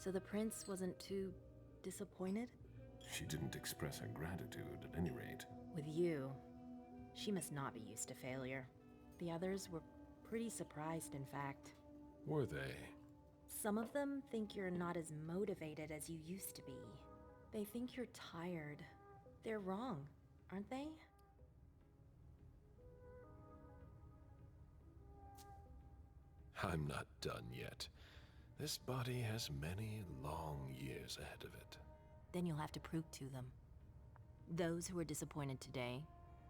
So the prince wasn't too disappointed? She didn't express her gratitude, at any rate. With you, she must not be used to failure. The others were pretty surprised, in fact. Were they? Some of them think you're not as motivated as you used to be. They think you're tired. They're wrong, aren't they? I'm not done yet. This body has many long years ahead of it. Then you'll have to prove to them. Those who are disappointed today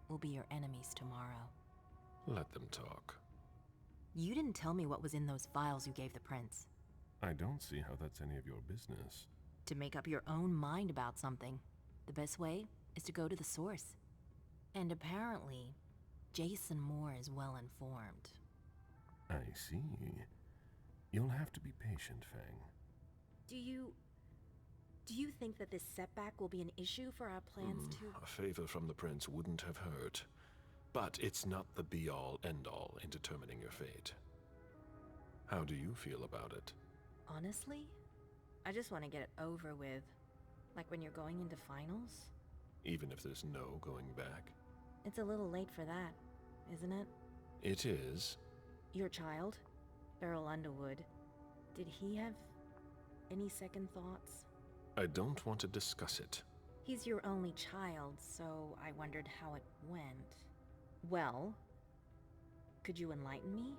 will be your enemies tomorrow. Let them talk. You didn't tell me what was in those files you gave the prince. I don't see how that's any of your business. To make up your own mind about something, the best way is to go to the source. And apparently, Jason Moore is well informed. I see. You'll have to be patient, Fang. Do you think that this setback will be an issue for our plans to... A favor from the prince wouldn't have hurt. But it's not the be-all, end-all in determining your fate. How do you feel about it? Honestly, I just want to get it over with. Like when you're going into finals. Even if there's no going back? It's a little late for that, isn't it? It is. Your child, Beryl Underwood, did he have any second thoughts? I don't want to discuss it. He's your only child, so I wondered how it went. Well, could you enlighten me?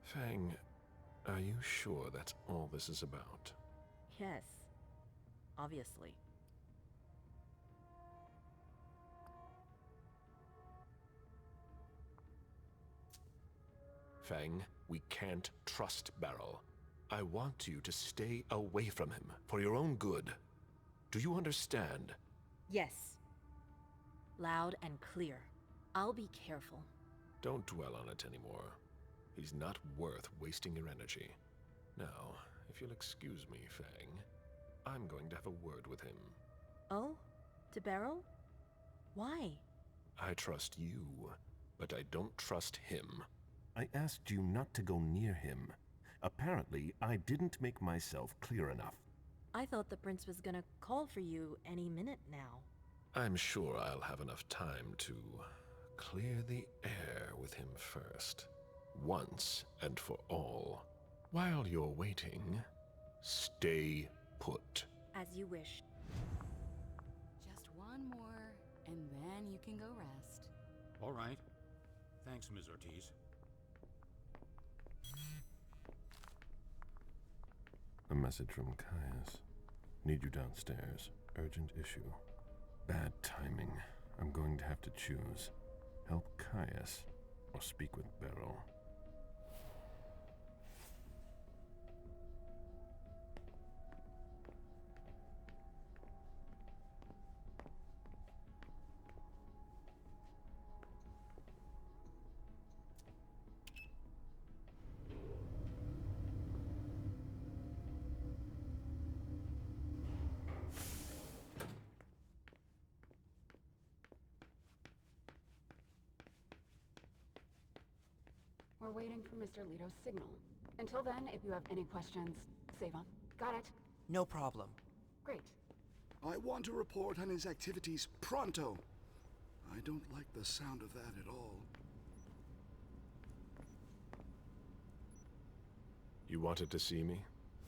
Fang, are you sure that's all this is about? Yes, obviously. Fang, we can't trust Beryl. I want you to stay away from him, for your own good. Do you understand? Yes. Loud and clear. I'll be careful. Don't dwell on it anymore. He's not worth wasting your energy. Now, if you'll excuse me, Fang, I'm going to have a word with him. Oh? To Beryl? Why? I trust you, but I don't trust him. I asked you not to go near him. Apparently, I didn't make myself clear enough. I thought the prince was gonna call for you any minute now. I'm sure I'll have enough time to clear the air with him first. Once and for all. While you're waiting, stay put. As you wish. Just one more, and then you can go rest. All right. Thanks, Ms. Ortiz. A message from Kaius. Need you downstairs. Urgent issue. Bad timing. I'm going to have to choose. Help Kaius or speak with Beryl. We're waiting for Mr. Leto's signal. Until then, if you have any questions, save 'em. Got it? No problem. Great. I want to report on his activities pronto. I don't like the sound of that at all. You wanted to see me?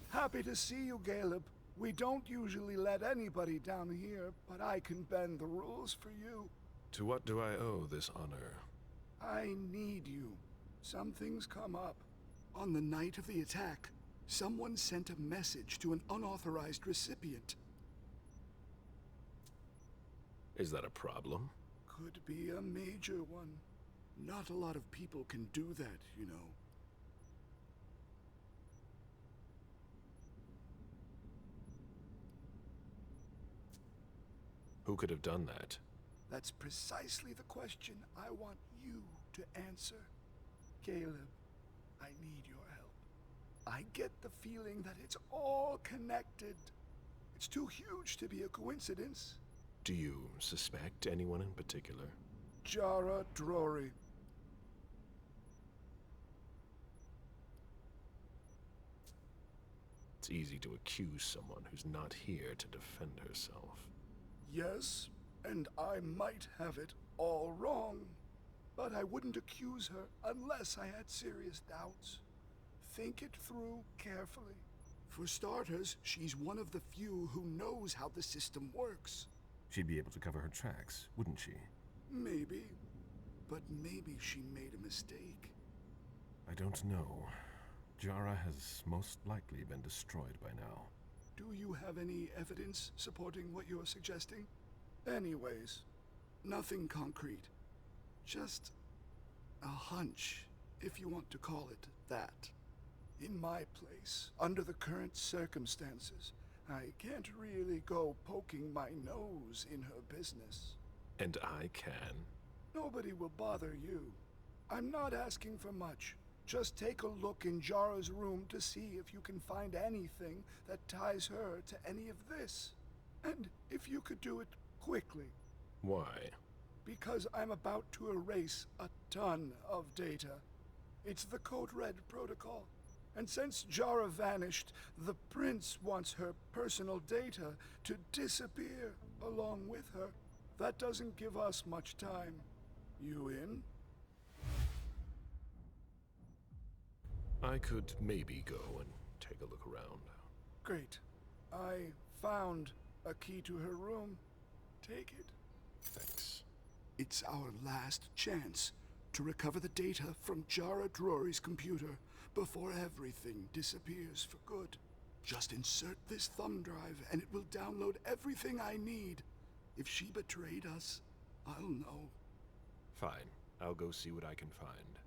Happy to see you, Caleb. We don't usually let anybody down here, but I can bend the rules for you. To what do I owe this honor? I need you. Something's come up. On the night of the attack, someone sent a message to an unauthorized recipient. Is that a problem? Could be a major one. Not a lot of people can do that, you know. Who could have done that? That's precisely the question I want you to answer. Caleb, I need your help. I get the feeling that it's all connected. It's too huge to be a coincidence. Do you suspect anyone in particular? Jara Drory. It's easy to accuse someone who's not here to defend herself. Yes, and I might have it all wrong, but I wouldn't accuse her unless I had serious doubts. Think it through carefully. For starters, she's one of the few who knows how the system works. She'd be able to cover her tracks, wouldn't she? Maybe, but maybe she made a mistake. I don't know. Jara has most likely been destroyed by now. Do you have any evidence supporting what you're suggesting? Anyways, nothing concrete. Just a hunch, if you want to call it that. In my place, under the current circumstances, I can't really go poking my nose in her business. And I can. Nobody will bother you. I'm not asking for much. Just take a look in Jara's room to see if you can find anything that ties her to any of this. And if you could do it quickly. Why? Because I'm about to erase a ton of data. It's the Code Red protocol. And since Jara vanished, the Prince wants her personal data to disappear along with her. That doesn't give us much time. You in? I could maybe go and take a look around. Great. I found a key to her room. Take it. Thanks. It's our last chance to recover the data from Jara Drury's computer before everything disappears for good. Just insert this thumb drive and it will download everything I need. If she betrayed us, I'll know. Fine. I'll go see what I can find.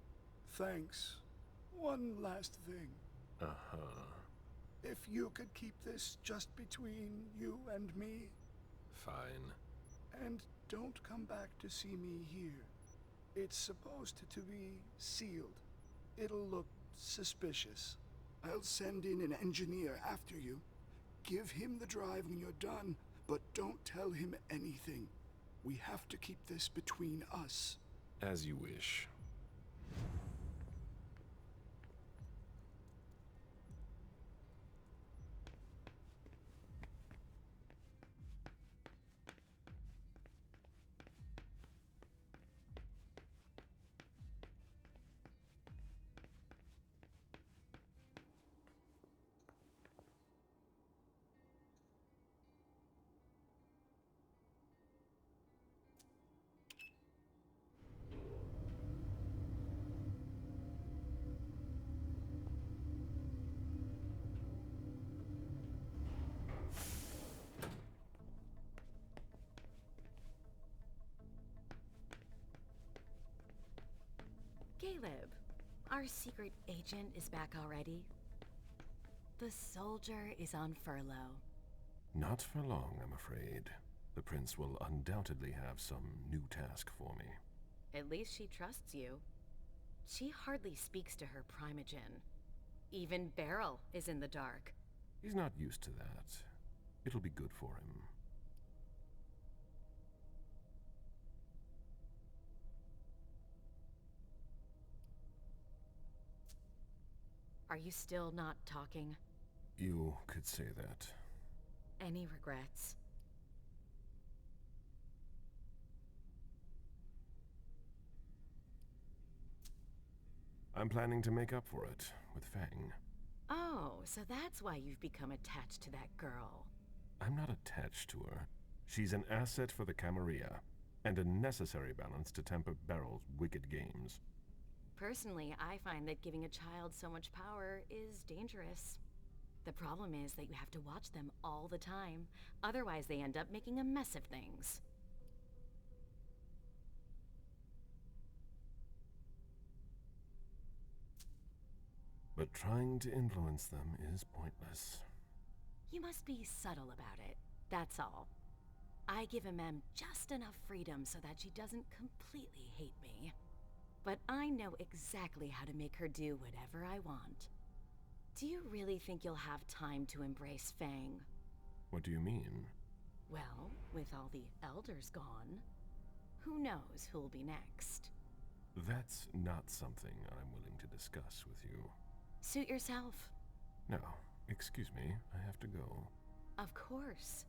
Thanks. One last thing. Uh-huh. If you could keep this just between you and me, Fine. and don't come back to see me here. It's supposed to be sealed. It'll look suspicious. I'll send in an engineer after you. Give him the drive when you're done, but don't tell him anything. We have to keep this between us. As you wish. Caleb, our secret agent is back already. The soldier is on furlough. Not for long, I'm afraid. The Prince will undoubtedly have some new task for me. At least she trusts you. She hardly speaks to her primogen. Even Beryl is in the dark. He's not used to that. It'll be good for him. Are you still not talking? You could say that. Any regrets? I'm planning to make up for it with Fang. Oh, so that's why you've become attached to that girl. I'm not attached to her. She's an asset for the Camarilla, and a necessary balance to temper Beryl's wicked games. Personally, I find that giving a child so much power is dangerous. The problem is that you have to watch them all the time. Otherwise, they end up making a mess of things. But trying to influence them is pointless. You must be subtle about it, that's all. I give Mem just enough freedom so that she doesn't completely hate me. But I know exactly how to make her do whatever I want. Do you really think you'll have time to embrace Fang? What do you mean? Well, with all the elders gone, who knows who'll be next? That's not something I'm willing to discuss with you. Suit yourself. No, Excuse me, I have to go. Of course.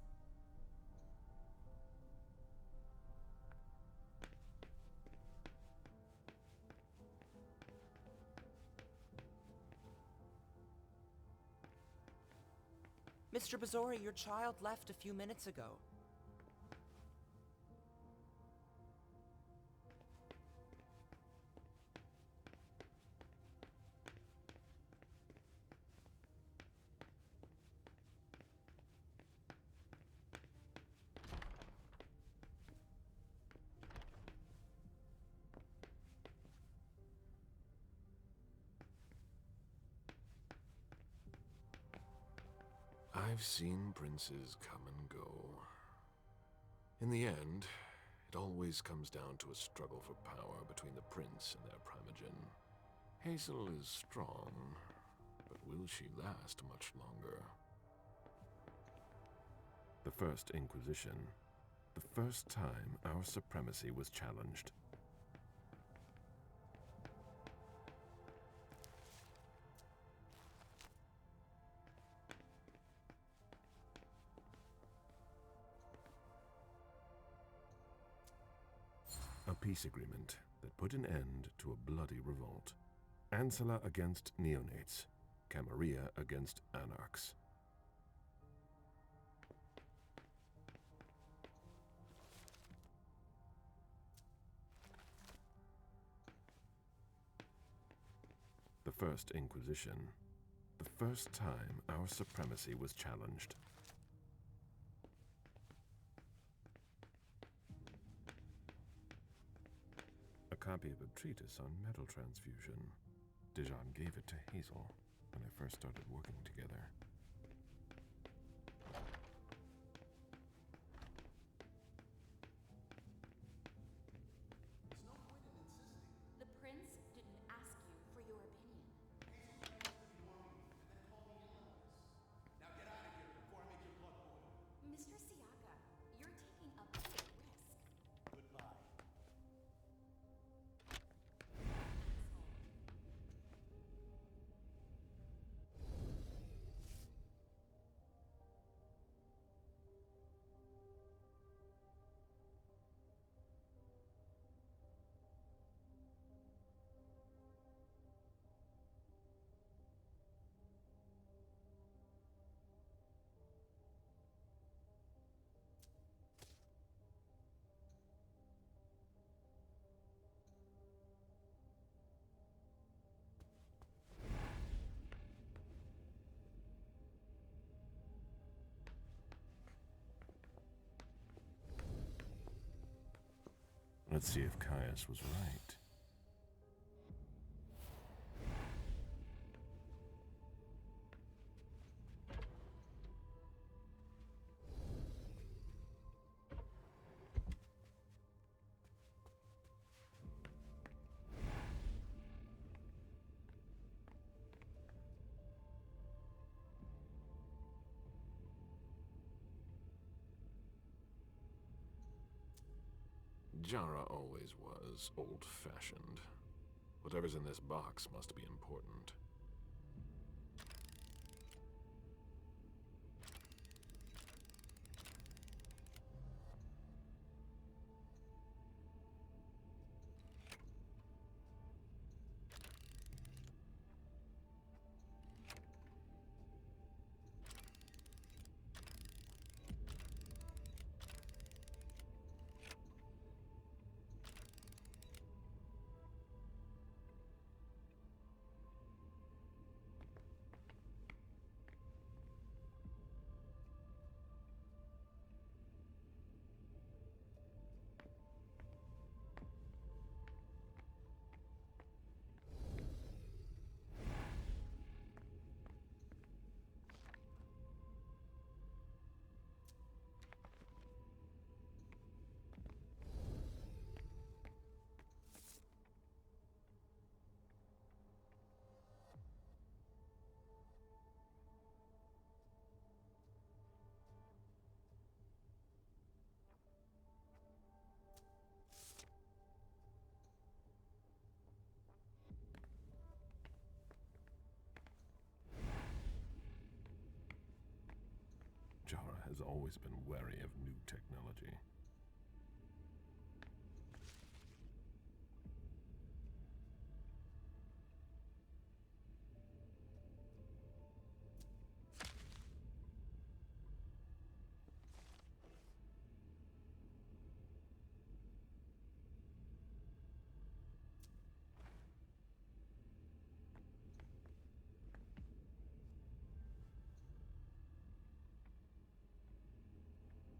Mr. Bazori, your child left a few minutes ago. I've seen princes come and go. In the end, it always comes down to a struggle for power between the prince and their primogen. Hazel is strong, but will she last much longer? The First Inquisition. The first time our supremacy was challenged. A peace agreement that put an end to a bloody revolt. Ancilla against neonates, Camarilla against anarchs. The First Inquisition. The first time our supremacy was challenged. A copy of a treatise on metal transfusion. Dijon gave it to Hazel when they first started working together. The prince didn't ask you for your opinion. Mr. Siaka, you're taking a big risk. Let's see if Kaius was right. Jara always was old-fashioned. Whatever's in this box must be important. has always been wary of new technology.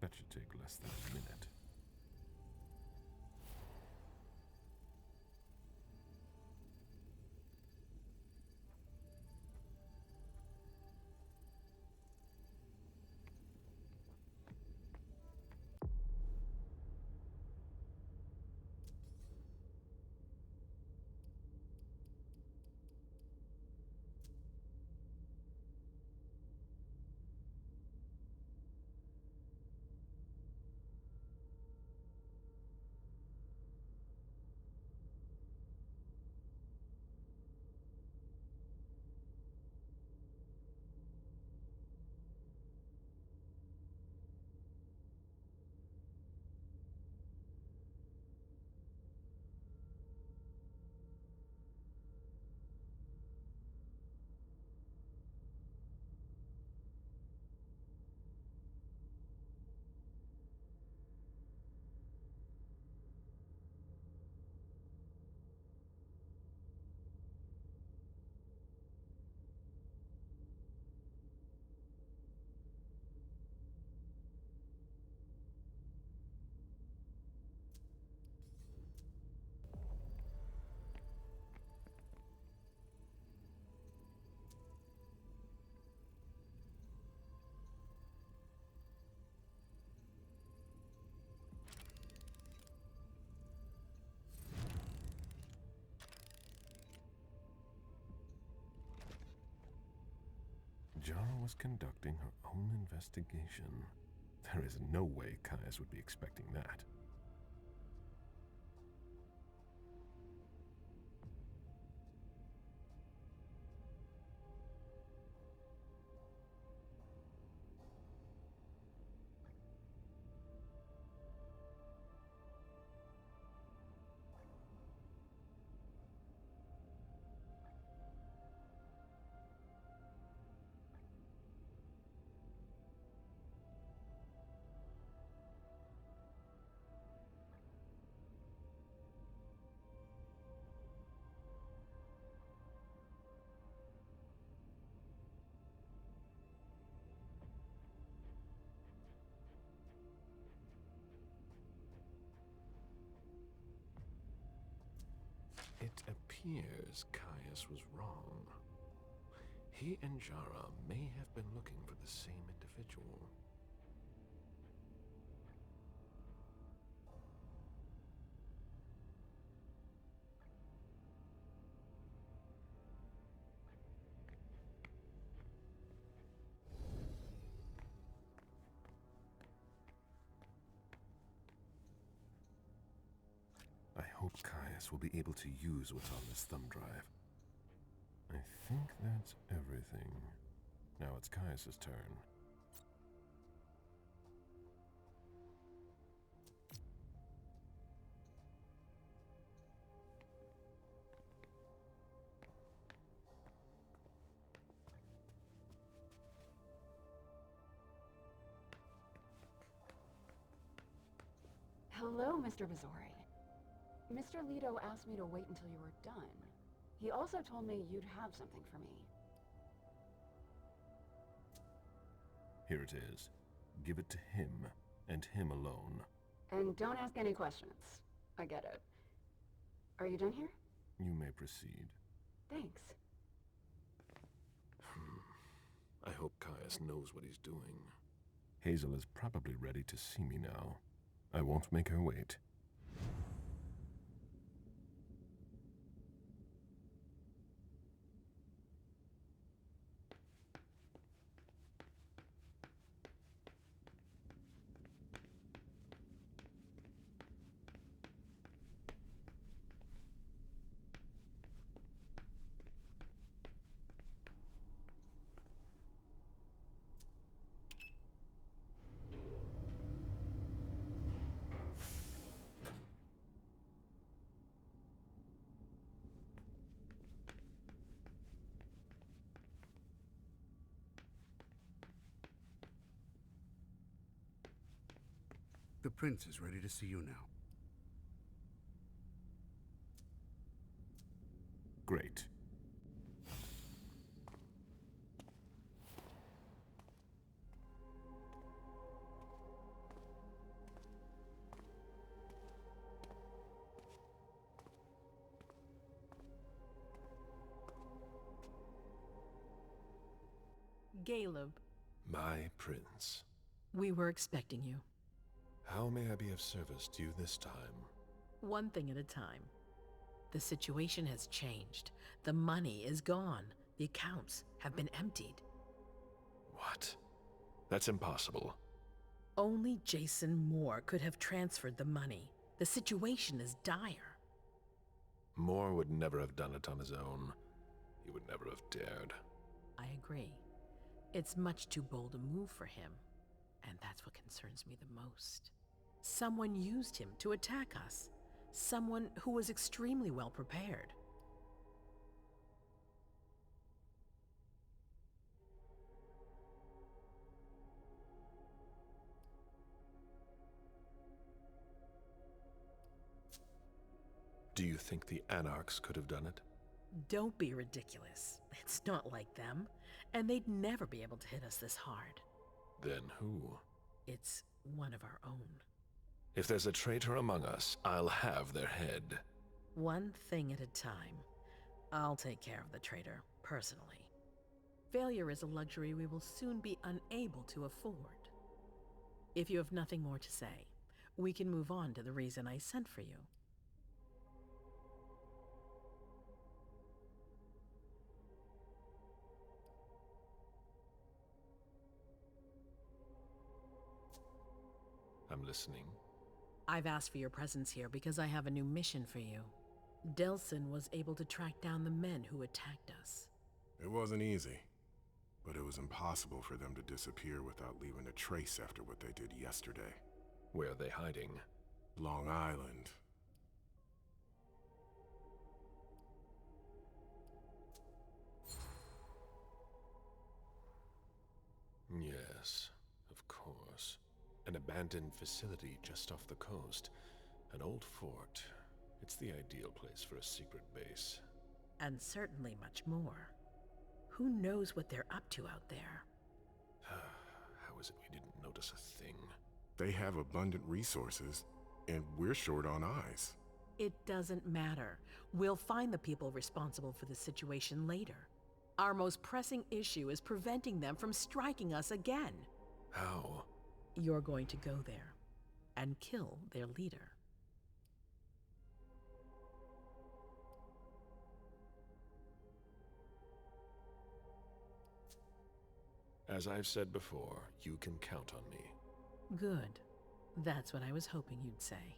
That should take less than a minute. Jara was conducting her own investigation. There is no way Kaius would be expecting that. It appears Kaius was wrong. He and Jara may have been looking for the same individual. I hope Kaius will be able to use what's on this thumb drive. I think that's everything. Now it's Kaius's turn. Hello, Mr. Bazori. Mr. Leto asked me to wait until you were done. He also told me you'd have something for me. Here it is. Give it to him, and him alone. And don't ask any questions. I get it. Are you done here? You may proceed. Thanks. I hope Kaius knows what he's doing. Hazel is probably ready to see me now. I won't make her wait. The prince is ready to see you now. Great. Caleb, My prince. we were expecting you. How may I be of service to you this time? One thing at a time. The situation has changed. The money is gone. The accounts have been emptied. What? That's impossible. Only Jason Moore could have transferred the money. The situation is dire. Moore would never have done it on his own. He would never have dared. I agree. It's much too bold a move for him, and that's what concerns me the most. Someone used him to attack us. Someone who was extremely well prepared. Do you think the Anarchs could have done it? Don't be ridiculous. It's not like them, and they'd never be able to hit us this hard. Then who? It's one of our own. If there's a traitor among us, I'll have their head. One thing at a time. I'll take care of the traitor, personally. Failure is a luxury we will soon be unable to afford. If you have nothing more to say, we can move on to the reason I sent for you. I'm listening. I've asked for your presence here because I have a new mission for you. Delsin was able to track down the men who attacked us. It wasn't easy, but it was impossible for them to disappear without leaving a trace after what they did yesterday. Where are they hiding? Long Island. Yes, of course. An abandoned facility just off the coast. An old fort. It's the ideal place for a secret base. And certainly much more. Who knows what they're up to out there? How is it we didn't notice a thing? They have abundant resources, and we're short on eyes. It doesn't matter. We'll find the people responsible for the situation later. Our most pressing issue is preventing them from striking us again. How? You're going to go there and kill their leader. As I've said before, you can count on me. Good. That's what I was hoping you'd say.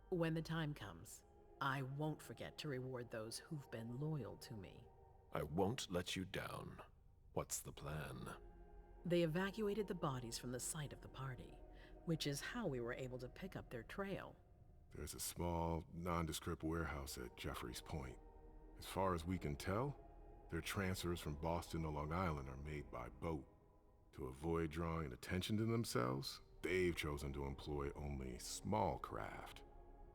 When the time comes, I won't forget to reward those who've been loyal to me. I won't let you down. What's the plan? They evacuated the bodies from the site of the party, which is how we were able to pick up their trail. There's a small, nondescript warehouse at Jeffrey's Point. As far as we can tell, their transfers from Boston to Long Island are made by boat. To avoid drawing attention to themselves, they've chosen to employ only small craft.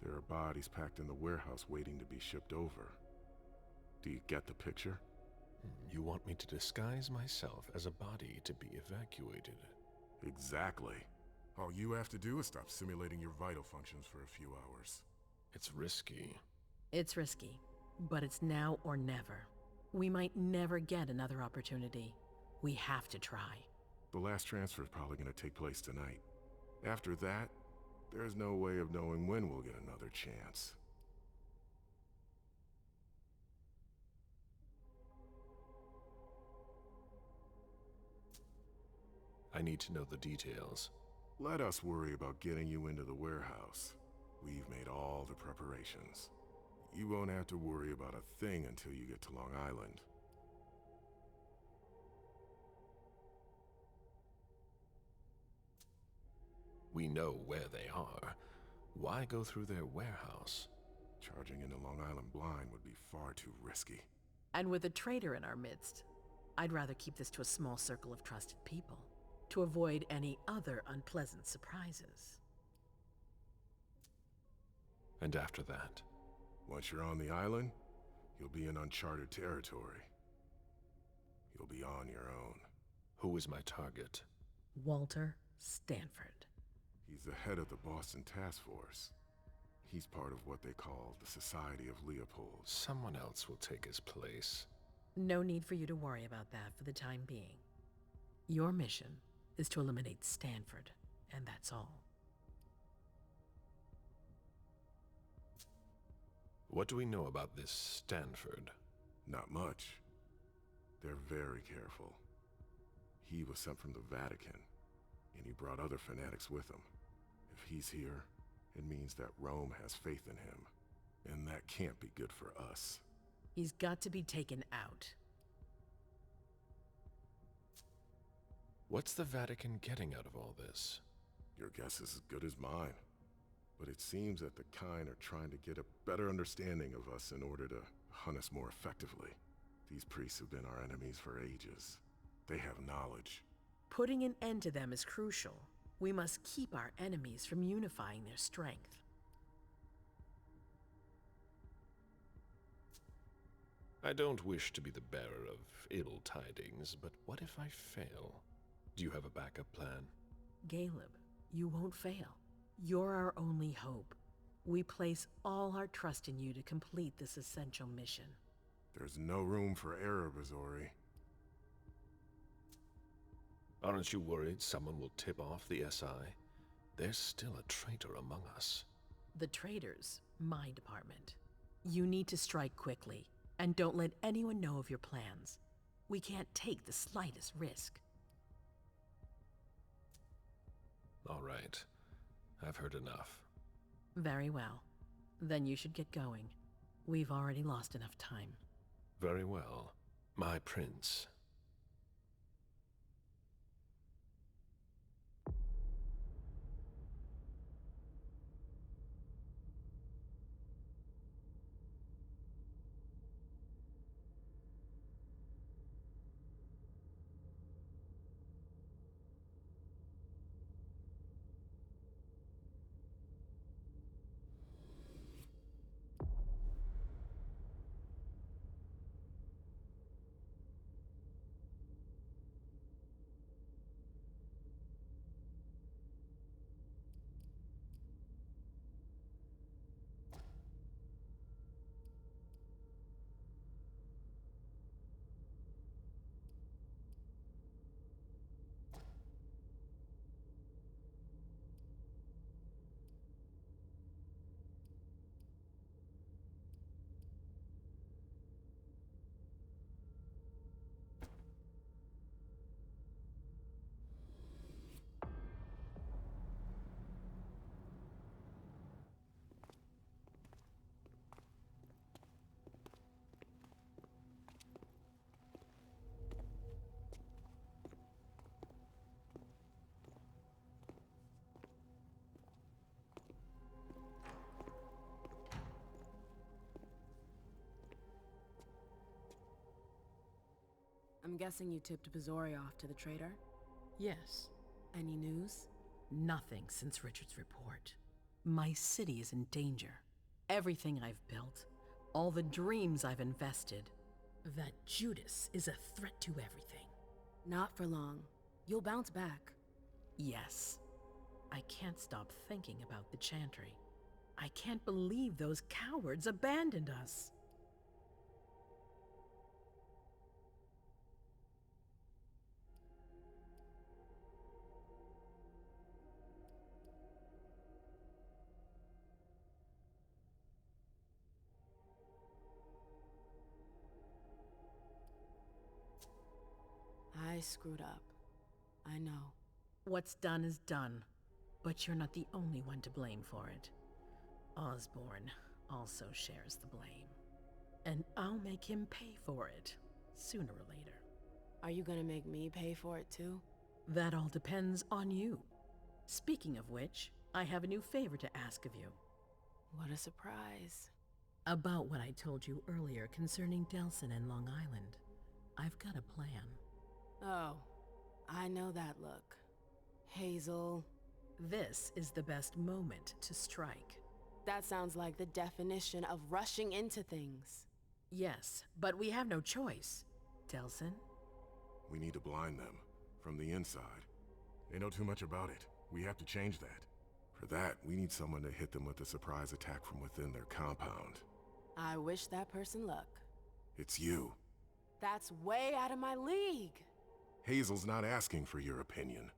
There are bodies packed in the warehouse waiting to be shipped over. Do you get the picture? You want me to disguise myself as a body to be evacuated? Exactly. All you have to do is stop simulating your vital functions for a few hours. It's risky. It's risky, but it's now or never. We might never get another opportunity. We have to try. The last transfer is probably going to take place tonight. After that, there's no way of knowing when we'll get another chance. I need to know the details. Let us worry about getting you into the warehouse. We've made all the preparations. You won't have to worry about a thing until you get to Long Island. We know where they are. Why go through their warehouse? Charging into Long Island blind would be far too risky. And with a traitor in our midst, I'd rather keep this to a small circle of trusted people, to avoid any other unpleasant surprises. And after that? Once you're on the island, you'll be in uncharted territory. You'll be on your own. Who is my target? Walter Stanford. He's the head of the Boston Task Force. He's part of what they call the Society of Leopold. Someone else will take his place. No need for you to worry about that for the time being. Your mission is to eliminate Stanford, and that's all. What do we know about this Stanford? Not much. They're very careful. He was sent from the Vatican, and he brought other fanatics with him. If he's here, it means that Rome has faith in him, and that can't be good for us. He's got to be taken out. What's the Vatican getting out of all this? Your guess is as good as mine. But it seems that the kind are trying to get a better understanding of us in order to hunt us more effectively. These priests have been our enemies for ages. They have knowledge. Putting an end to them is crucial. We must keep our enemies from unifying their strength. I don't wish to be the bearer of ill tidings, but what if I fail? Do you have a backup plan? Caleb, you won't fail. You're our only hope. We place all our trust in you to complete this essential mission. There's no room for error, Bazori. Aren't you worried someone will tip off the SI? There's still a traitor among us. The traitors, my department. You need to strike quickly, and don't let anyone know of your plans. We can't take the slightest risk. All right. I've heard enough. Very well. Then you should get going. We've already lost enough time. Very well. My prince. I'm guessing you tipped Bazori off to the traitor? Yes. Any news? Nothing since Richard's report. My city is in danger. Everything I've built, all the dreams I've invested. That Judas is a threat to everything. Not for long. You'll bounce back. Yes. I can't stop thinking about the Chantry. I can't believe those cowards abandoned us. I screwed up. I know. What's done is done, but you're not the only one to blame for it. Osborn also shares the blame. And I'll make him pay for it, sooner or later. Are you gonna make me pay for it too? That all depends on you. Speaking of which, I have a new favor to ask of you. What a surprise. About what I told you earlier concerning Delson and Long Island. I've got a plan. Oh, I know that look. Hazel. This is the best moment to strike. That sounds like the definition of rushing into things. Yes, but we have no choice. Delsin? We need to blind them, from the inside. They know too much about it. We have to change that. For that, we need someone to hit them with a surprise attack from within their compound. I wish that person luck. It's you. That's way out of my league. Hazel's not asking for your opinion.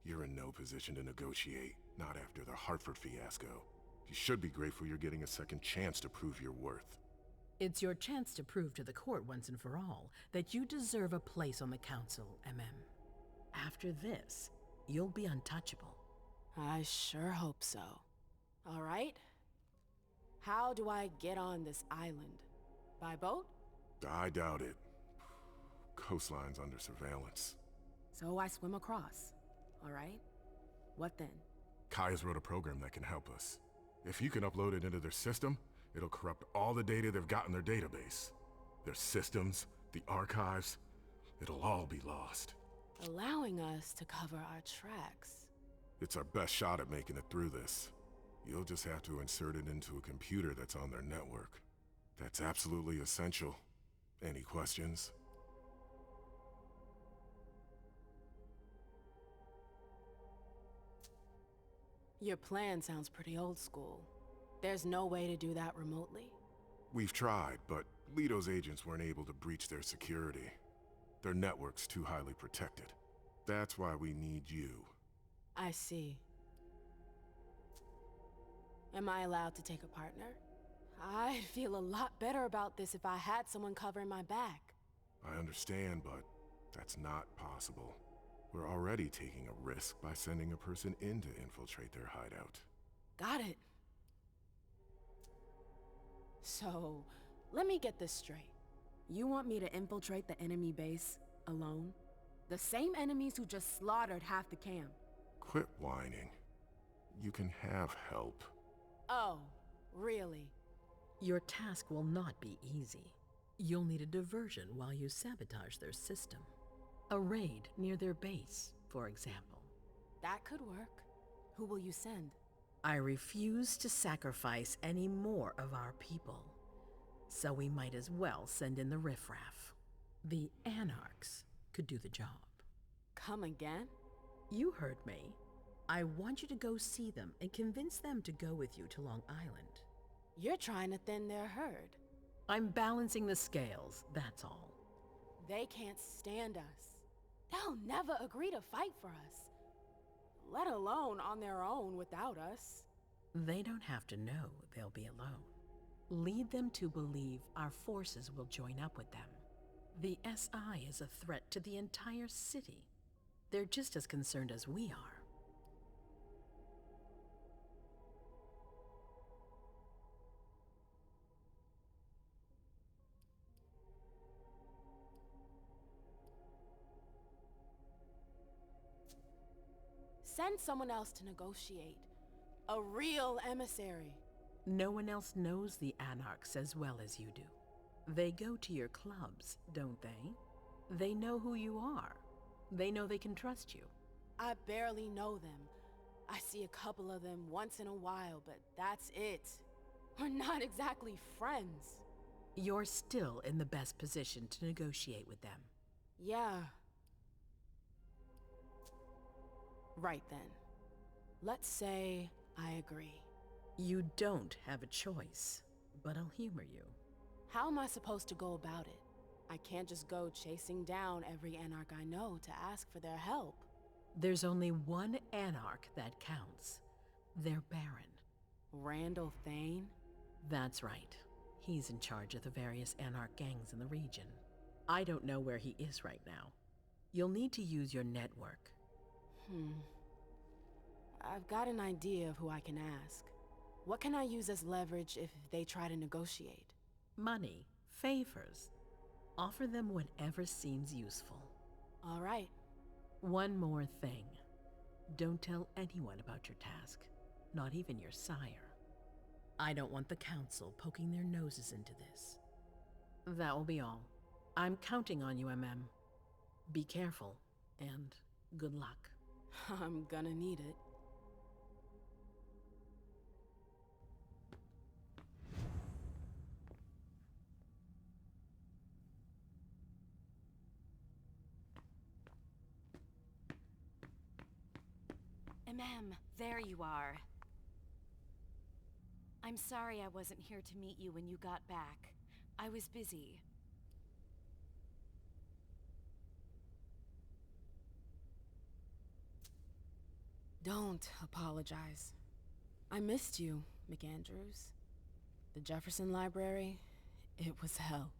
You're in no position to negotiate, not after the Hartford fiasco. You should be grateful you're getting a second chance to prove your worth. It's your chance to prove to the court once and for all that you deserve a place on the council, MM. After this, you'll be untouchable. I sure hope so. All right. How do I get on this island? By boat? I doubt it. Coastline's under surveillance. So I swim across. All right. What then? Kaius wrote a program that can help us. If you can upload it into their system, it'll corrupt all the data they've got in their database. Their systems, the archives, it'll all be lost. Allowing us to cover our tracks. It's our best shot at making it through this. You'll just have to insert it into a computer that's on their network. That's absolutely essential. Any questions? Your plan sounds pretty old school. There's no way to do that remotely? We've tried, but Leto's agents weren't able to breach their security. Their network's too highly protected. That's why we need you. I see. Am I allowed to take a partner? I'd feel a lot better about this if I had someone covering my back. I understand, but that's not possible. We're already taking a risk by sending a person in to infiltrate their hideout. Got it. So, let me get this straight. You want me to infiltrate the enemy base alone? The same enemies who just slaughtered half the camp. Quit whining. You can have help. Oh, really? Your task will not be easy. You'll need a diversion while you sabotage their system. A raid near their base, for example. That could work. Who will you send? I refuse to sacrifice any more of our people. So we might as well send in the riffraff. The Anarchs could do the job. Come again? You heard me. I want you to go see them and convince them to go with you to Long Island. You're trying to thin their herd. I'm balancing the scales, that's all. They can't stand us. They'll never agree to fight for us, let alone on their own without us. They don't have to know they'll be alone. Lead them to believe our forces will join up with them. The SI is a threat to the entire city. They're just as concerned as we are. Send someone else to negotiate. A real emissary. No one else knows the Anarchs as well as you do. They go to your clubs, don't they? They know who you are. They know they can trust you. I barely know them. I see a couple of them once in a while, but that's it. We're not exactly friends. You're still in the best position to negotiate with them. Yeah. Right then. Let's say I agree. You don't have a choice, but I'll humor you. How am I supposed to go about it? I can't just go chasing down every Anarch I know to ask for their help. There's only one Anarch that counts. Their Baron. Randall Thane? That's right. He's in charge of the various Anarch gangs in the region. I don't know where he is right now. You'll need to use your network. I've got an idea of who I can ask. What can I use as leverage if they try to negotiate? Money, favors. Offer them whatever seems useful. All right. One more thing. Don't tell anyone about your task, not even your sire. I don't want the council poking their noses into this. That will be all. I'm counting on you, MM. Be careful, and good luck. I'm gonna need it. Ma'am, there you are. I'm sorry I wasn't here to meet you when you got back. I was busy. Don't apologize. I missed you, McAndrews. The Jefferson Library, it was hell.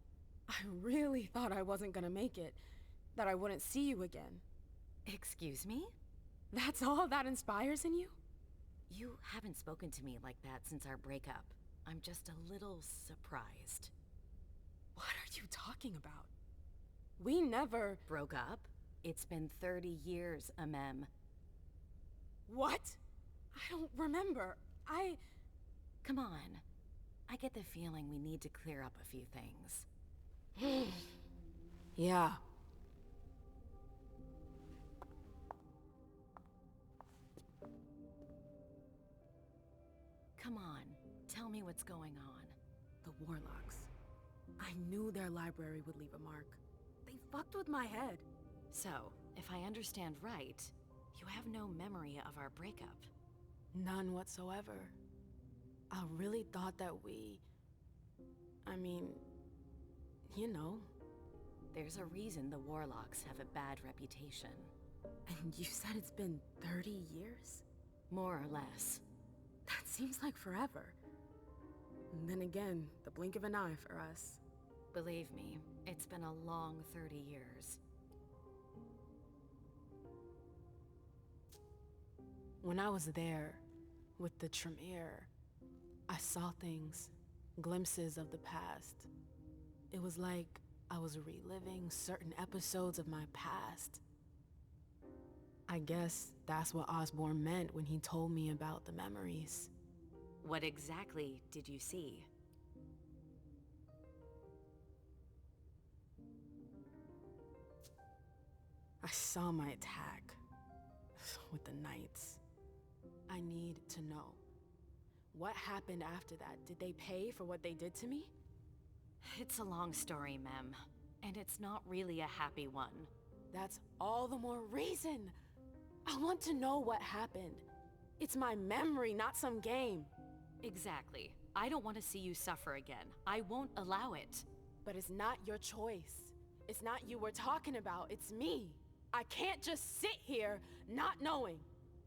I really thought I wasn't gonna make it, that I wouldn't see you again. Excuse me? That's all that inspires in you? You haven't spoken to me like that since our breakup. I'm just a little surprised. What are you talking about? We never... Broke up? It's been 30 years, Amem. What? I don't remember. Come on. I get the feeling we need to clear up a few things. Yeah. Come on, tell me what's going on. The Warlocks. I knew their library would leave a mark. They fucked with my head. So, if I understand right, you have no memory of our breakup. None whatsoever. I really thought that I mean, you know. There's a reason the Warlocks have a bad reputation. And you said it's been 30 years? More or less. That seems like forever. And then again, the blink of an eye for us. Believe me, it's been a long 30 years. When I was there, with the Tremere, I saw things, glimpses of the past. It was like I was reliving certain episodes of my past. I guess that's what Osborne meant when he told me about the memories. What exactly did you see? I saw my attack with the Knights. I need to know. What happened after that? Did they pay for what they did to me? It's a long story, Mem. And it's not really a happy one. That's all the more reason. I want to know what happened. It's my memory, not some game. Exactly. I don't want to see you suffer again. I won't allow it. But it's not your choice. It's not you we're talking about, it's me. I can't just sit here not knowing.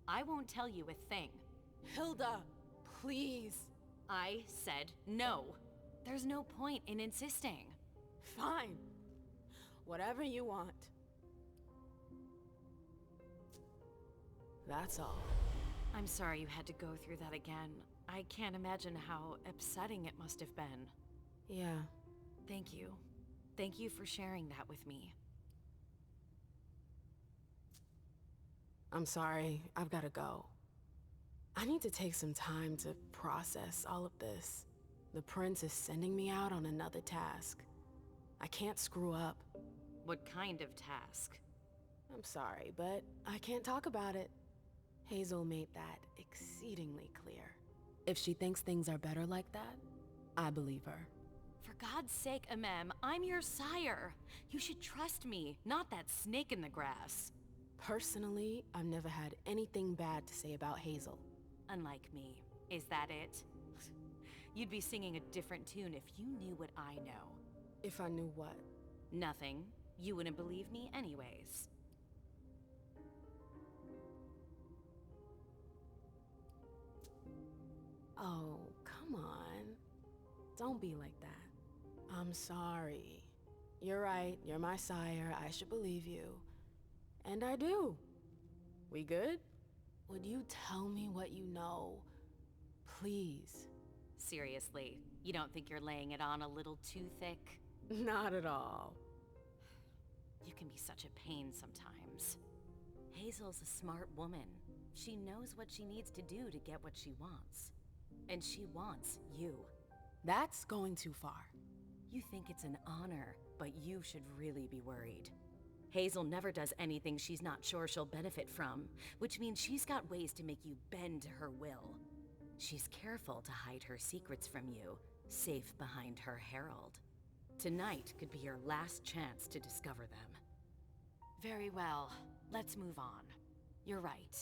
I won't tell you a thing. Hilda, please. I said no. There's no point in insisting. Fine. Whatever you want. That's all. I'm sorry you had to go through that again. I can't imagine how upsetting it must have been. Yeah. Thank you. Thank you for sharing that with me. I'm sorry, I've gotta go. I need to take some time to process all of this. The prince is sending me out on another task. I can't screw up. What kind of task? I'm sorry, but I can't talk about it. Hazel made that exceedingly clear. If she thinks things are better like that, I believe her. For God's sake, Amem, I'm your sire. You should trust me, not that snake in the grass. Personally, I've never had anything bad to say about Hazel. Unlike me. Is that it? You'd be singing a different tune if you knew what I know. If I knew what? Nothing. You wouldn't believe me anyways. Oh, come on. Don't be like that. I'm sorry. You're right, you're my sire, I should believe you. And I do. We good? Would you tell me what you know? Please. Seriously, you don't think you're laying it on a little too thick? Not at all. You can be such a pain sometimes. Hazel's a smart woman. She knows what she needs to do to get what she wants. And she wants you. That's going too far. You think it's an honor, but you should really be worried. Hazel never does anything she's not sure she'll benefit from, which means she's got ways to make you bend to her will. She's careful to hide her secrets from you, safe behind her herald. Tonight could be your last chance to discover them. Very well, let's move on. You're right.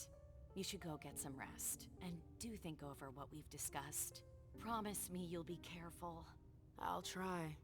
You should go get some rest, and do think over what we've discussed. Promise me you'll be careful. I'll try.